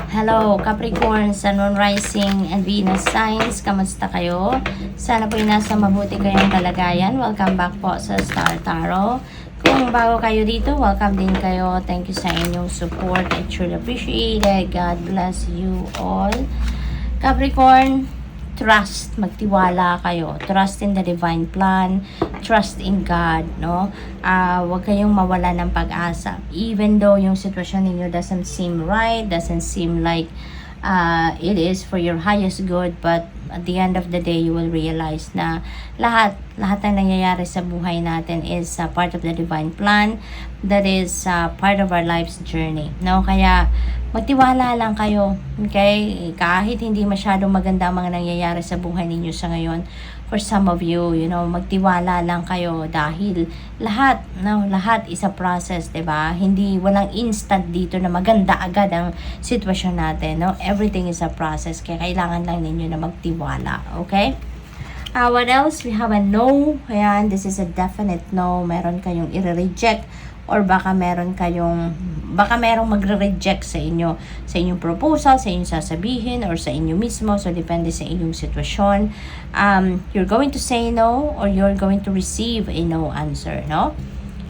Hello, Capricorn, Sun, Moon, Rising, and Venus signs. Kamusta kayo? Sana po'y nasa mabuti kayong kalagayan. Welcome back po sa Star Tarot. Kung bago kayo dito, welcome din kayo. Thank you sa inyong support. I truly appreciate it. God bless you all. Capricorn, trust, magtiwala kayo. Trust in the divine plan. Trust in God, no? Huwag kayong mawala ng pag-asa. Even though yung sitwasyon ninyo doesn't seem right, doesn't seem like it is for your highest good, but at the end of the day, you will realize na lahat ng nangyayari sa buhay natin is part of the divine plan. That is part of our life's journey, no? Kaya magtiwala lang kayo, okay? Kahit hindi masyadong maganda ang mga nangyayari sa buhay ninyo sa ngayon, for some of you, magtiwala lang kayo dahil lahat is a process, 'di ba? Walang instant dito na maganda agad ang sitwasyon natin, no? Everything is a process, kaya kailangan lang ninyo na magtiwala, okay? What else? We have a no. Ayan, this is a definite no. Meron kayong i-reject or baka merong magre-reject sa inyong proposal, sa inyong sasabihin, or sa inyo mismo. So, depende sa inyong sitwasyon. You're going to say no or you're going to receive a no answer, no?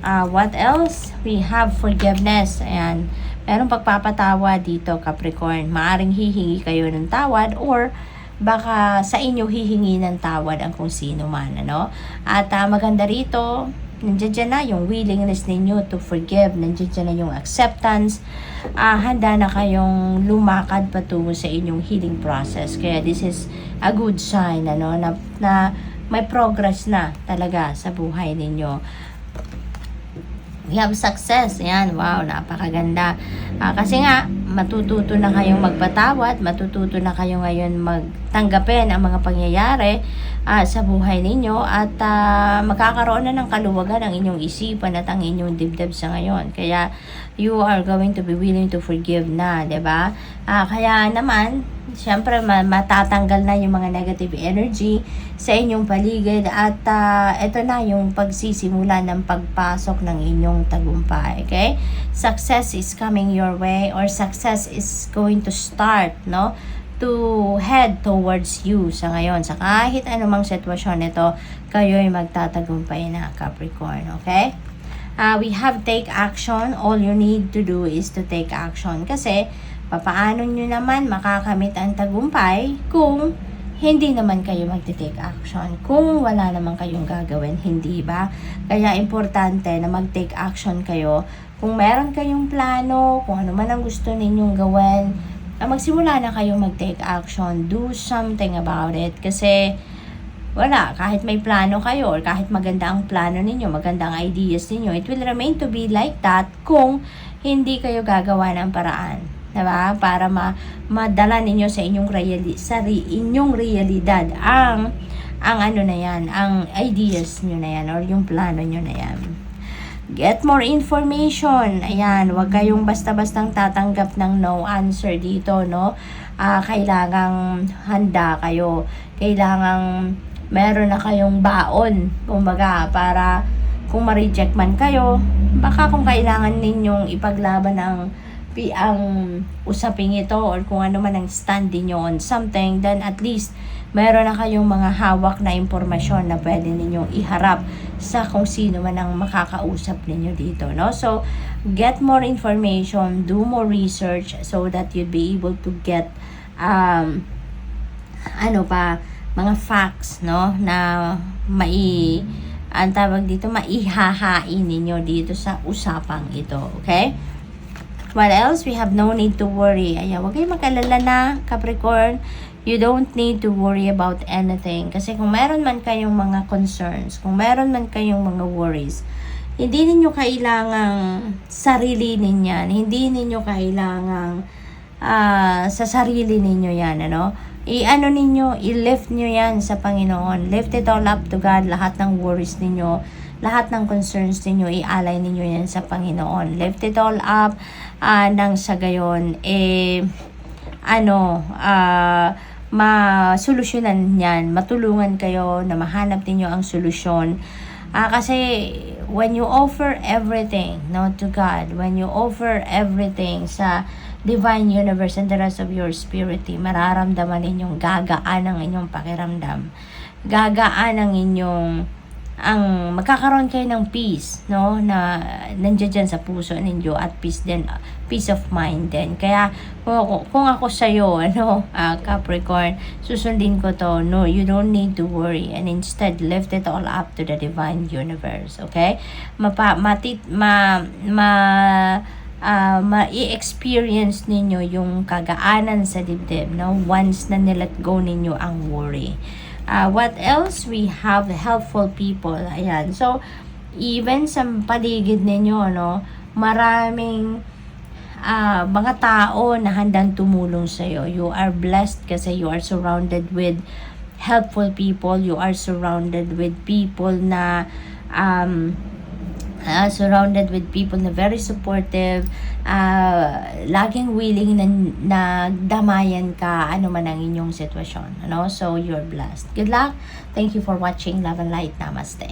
What else? We have forgiveness. Ayan, merong pagpapatawa dito, Capricorn. Maaring hihingi kayo ng tawad or baka sa inyo hihingi ng tawad ang kung sino man, ano? At maganda rito, nandiyan na yung willingness ninyo to forgive, nandiyan na yung acceptance, handa na kayong lumakad patungo sa inyong healing process. Kaya this is a good sign, ano, na may progress na talaga sa buhay ninyo. We have success. Ayan, wow, napakaganda. Kasi nga, matututo na kayong magpatawad, matututo na kayo ngayon magtanggapin ang mga pangyayari sa buhay ninyo at magkakaroon na ng kaluwagan ang inyong isipan at ang inyong dibdib sa ngayon. Kaya, you are going to be willing to forgive na, 'di ba? Kaya naman, siyempre matatanggal na yung mga negative energy sa inyong paligid at ito na yung pagsisimula ng pagpasok ng inyong tagumpay, okay? Success is coming your way or success is going to start, no? To head towards you sa ngayon. Sa kahit anumang sitwasyon nito, kayo'y magtatagumpay na, Capricorn, okay? We have take action. All you need to do is to take action. Kasi, papaano nyo naman makakamit ang tagumpay kung hindi naman kayo magte-take action? Kung wala naman kayong gagawin, hindi ba? Kaya importante na mag-take action kayo. Kung meron kayong plano, kung ano man ang gusto ninyong gawin, magsimula na kayong mag-take action. Do something about it. Kasi, wala, kahit may plano kayo or kahit maganda ang plano ninyo, maganda ang ideas ninyo, it will remain to be like that kung hindi kayo gagawa ng paraan, diba? Para madala ninyo sa inyong realidad ang ano na yan, ang ideas nyo na yan or yung plano nyo na yan. Get more information. Ayan, wag kayong basta-bastang tatanggap ng no answer dito, no? Kailangang handa kayo. Kailangang meron na kayong baon, kumbaga, para kung ma-reject man kayo, baka kung kailangan ninyong ipaglaban ang usaping ito or kung ano man ang stand niyo on something, then at least meron na kayong mga hawak na impormasyon na pwede ninyong iharap sa kung sino man ang makakausap ninyo dito, no? So, get more information, do more research so that you'd be able to get mga facts, no, na ang tawag dito, maihahain ninyo dito sa usapang ito, okay? What else? We have no need to worry. Ayan, huwag kayong mag-alala na, Capricorn. You don't need to worry about anything. Kasi kung meron man kayong mga concerns, kung meron man kayong mga worries, hindi ninyo kailangang sarilinin yan. Hindi ninyo kailangang sa sarili ninyo yan, ano? I-lift nyo yan sa Panginoon. Lift it all up to God. Lahat ng worries ninyo, lahat ng concerns ninyo, i-alay ninyo yan sa Panginoon. Lift it all up nang sa gayon, masolusyonan yan. Matulungan kayo na mahanap ninyo ang solusyon. Kasi when you offer everything, no, to God, when you offer everything sa divine universe and the rest of your spirit team, mararamdaman ninyong gagaan ang inyong pakiramdam. Gagaan ang inyong magkakaroon kayo ng peace, no, na nandiyan dyan sa puso ninyo, at peace din, peace of mind din. Kaya kung ako sa'yo, Capricorn, susundin ko to. No, you don't need to worry, and instead lift it all up to the divine universe. Okay, ma-i-experience ninyo yung kagaanan sa dibdib, no, once na nilet go ninyo ang worry. What else? We have helpful people. Ayan. So, even sa paligid ninyo, no, maraming mga tao na handang tumulong sa iyo. You are blessed kasi you are surrounded with helpful people. You are surrounded with people na very supportive, laging willing na damayan ka ano man ang inyong sitwasyon, so you're blessed. Good luck. Thank you for watching. Love and light. Namaste.